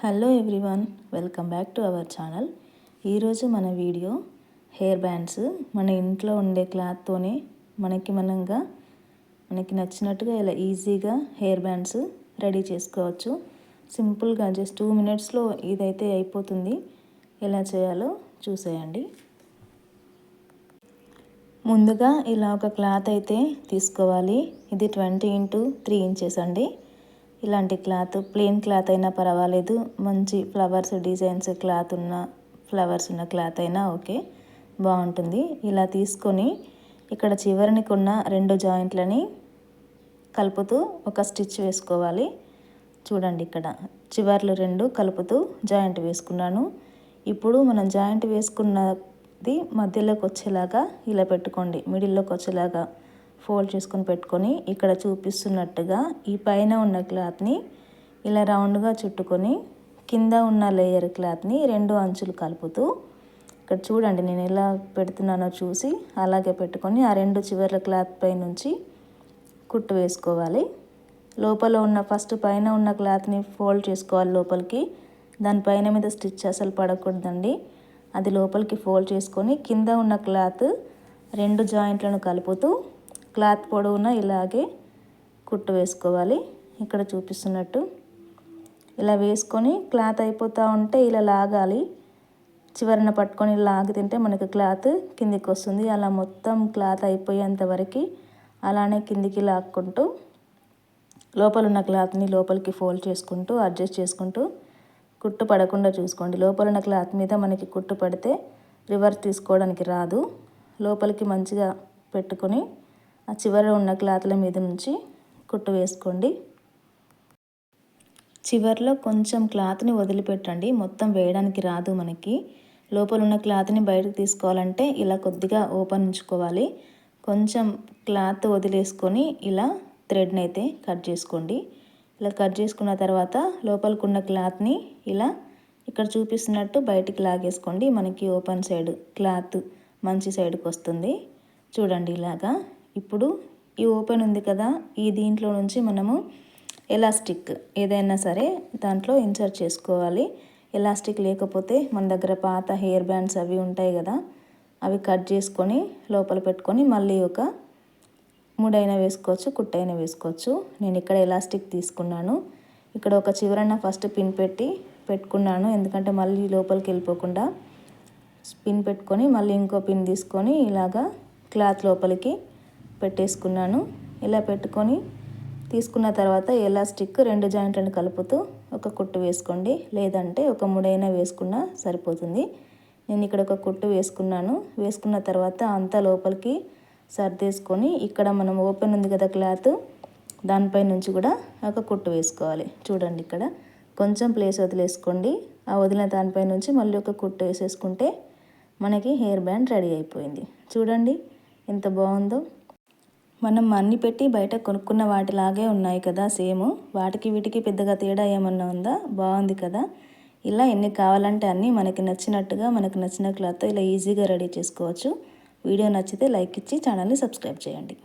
Hello everyone, welcome back to our channel. ఈరోజు మన video hair bands. మన ఇంట్లో ఉండే క్లాత్తోనే మనకి నచ్చినట్టుగా ఇలా ఈజీగా హెయిర్ బ్యాండ్స్ రెడీ చేసుకోవచ్చు. సింపుల్గా జస్ట్ 2 minutesలో ఇదైతే అయిపోతుంది. ఎలా చేయాలో చూసేయండి. ముందుగా ఇలా ఒక క్లాత్ అయితే తీసుకోవాలి. ఇది 20 x 3 inches అండి. ఇలాంటి క్లాత్, ప్లెయిన్ క్లాత్ అయినా పర్వాలేదు, మంచి ఫ్లవర్స్ డిజైన్స్ ఫ్లవర్స్ ఉన్న క్లాత్ అయినా ఓకే, బాగుంటుంది. ఇలా తీసుకొని ఇక్కడ చివరిని కొన్న 2 జాయింట్లని కలుపుతూ ఒక స్టిచ్ వేసుకోవాలి. చూడండి, ఇక్కడ చివర్లు 2 కలుపుతూ జాయింట్ వేసుకున్నాను. ఇప్పుడు మనం జాయింట్ వేసుకున్నది మధ్యలోకి వచ్చేలాగా ఇలా పెట్టుకోండి. మిడిల్లోకి వచ్చేలాగా ఫోల్డ్ చేసుకొని పెట్టుకొని ఇక్కడ చూపిస్తున్నట్టుగా ఈ పైన ఉన్న క్లాత్ని ఇలా రౌండ్గా చుట్టుకొని కింద ఉన్న లేయర్ క్లాత్ని 2 అంచులు కలుపుతూ ఇక్కడ చూడండి, నేను ఎలా పెడుతున్నానో చూసి అలాగే పెట్టుకొని ఆ 2 చివర్ల క్లాత్ పై నుంచి కుట్టు వేసుకోవాలి. లోపల ఉన్న ఫస్ట్ పైన ఉన్న క్లాత్ని ఫోల్డ్ చేసుకోవాలి లోపలికి. దానిపైన మీద స్టిచ్ అసలు పడకూడదండి. అది లోపలికి ఫోల్డ్ చేసుకొని కింద ఉన్న క్లాత్ 2 జాయింట్లను కలుపుతూ క్లాత్ పొడవున ఇలాగే కుట్టు వేసుకోవాలి. ఇక్కడ చూపిస్తున్నట్టు ఇలా వేసుకొని క్లాత్ అయిపోతూ ఉంటే ఇలా లాగాలి. చివరన పట్టుకొని లాగి తింటే మనకి క్లాత్ కిందికి వస్తుంది. అలా మొత్తం క్లాత్ అయిపోయేంత వరకు అలానే కిందికి లాక్కుంటూ లోపల ఉన్న క్లాత్ని లోపలికి ఫోల్డ్ చేసుకుంటూ అడ్జస్ట్ చేసుకుంటూ కుట్టు పడకుండా చూసుకోండి. లోపల ఉన్న క్లాత్ మీద మనకి కుట్టు పడితే రివర్స్ తీసుకోవడానికి రాదు. లోపలికి మంచిగా పెట్టుకొని ఆ చివర ఉన్న క్లాత్ల మీద నుంచి కుట్టు వేసుకోండి. చివర్లో కొంచెం క్లాత్ని వదిలిపెట్టండి, మొత్తం వేయడానికి రాదు మనకి. లోపల ఉన్న క్లాత్ని బయటకు తీసుకోవాలంటే ఇలా కొద్దిగా ఓపెన్ ఉంచుకోవాలి. కొంచెం క్లాత్ వదిలేసుకొని ఇలా థ్రెడ్ని అయితే కట్ చేసుకోండి. ఇలా కట్ చేసుకున్న తర్వాత లోపలికి ఉన్న క్లాత్ని ఇలా ఇక్కడ చూపిస్తున్నట్టు బయటికి లాగేసుకోండి. మనకి ఓపెన్ సైడ్ క్లాత్ మంచి సైడ్కి వస్తుంది. చూడండి ఇలాగా. ఇప్పుడు ఈ ఓపెన్ ఉంది కదా, ఈ దీంట్లో నుంచి మనము ఎలాస్టిక్ ఏదైనా సరే దాంట్లో ఇన్సర్ట్ చేసుకోవాలి. ఎలాస్టిక్ లేకపోతే మన దగ్గర పాత హెయిర్ బ్యాండ్స్ అవి ఉంటాయి కదా, అవి కట్ చేసుకొని లోపల పెట్టుకొని మళ్ళీ ఒక ముడైనా వేసుకోవచ్చు, కుట్టైనా వేసుకోవచ్చు. నేను ఇక్కడ ఎలాస్టిక్ తీసుకున్నాను. ఇక్కడ ఒక చివరన ఫస్ట్ పిన్ పెట్టుకున్నాను, ఎందుకంటే మళ్ళీ లోపలికి వెళ్ళిపోకుండా పిన్ పెట్టుకొని మళ్ళీ ఇంకో పిన్ తీసుకొని ఇలాగా క్లాత్ లోపలికి పెట్టేసుకున్నాను. ఇలా పెట్టుకొని తీసుకున్న తర్వాత ఎలాస్టిక్ 2 జాయింట్లను కలుపుతూ ఒక కుట్టు వేసుకోండి, లేదంటే ఒక ముడైనా వేసుకున్నా సరిపోతుంది. నేను ఇక్కడ ఒక కుట్టు వేసుకున్నాను. వేసుకున్న తర్వాత అంతా లోపలికి సర్దేసుకొని ఇక్కడ మనం ఓపెన్ ఉంది కదా క్లాత్, దానిపై నుంచి కూడా ఒక కుట్టు వేసుకోవాలి. చూడండి, ఇక్కడ కొంచెం ప్లేస్ వదిలేసుకోండి. ఆ వదిలిన దానిపై నుంచి మళ్ళీ ఒక కుట్టు వేసేసుకుంటే మనకి హెయిర్ బ్యాండ్ రెడీ అయిపోయింది. చూడండి ఎంత బాగుందో. మనం అన్ని పెట్టి బయట కొనుక్కున్న వాటిలాగే ఉన్నాయి కదా, సేమ్. వాటికి వీటికి పెద్దగా తేడా ఏమన్నా ఉందా? బాగుంది కదా. ఇలా ఎన్ని కావాలంటే అన్నీ మనకి నచ్చినట్టుగా మనకు నచ్చిన క్లాత్తో ఇలా ఈజీగా రెడీ చేసుకోవచ్చు. వీడియో నచ్చితే లైక్ ఇచ్చి ఛానల్ని సబ్స్క్రైబ్ చేయండి.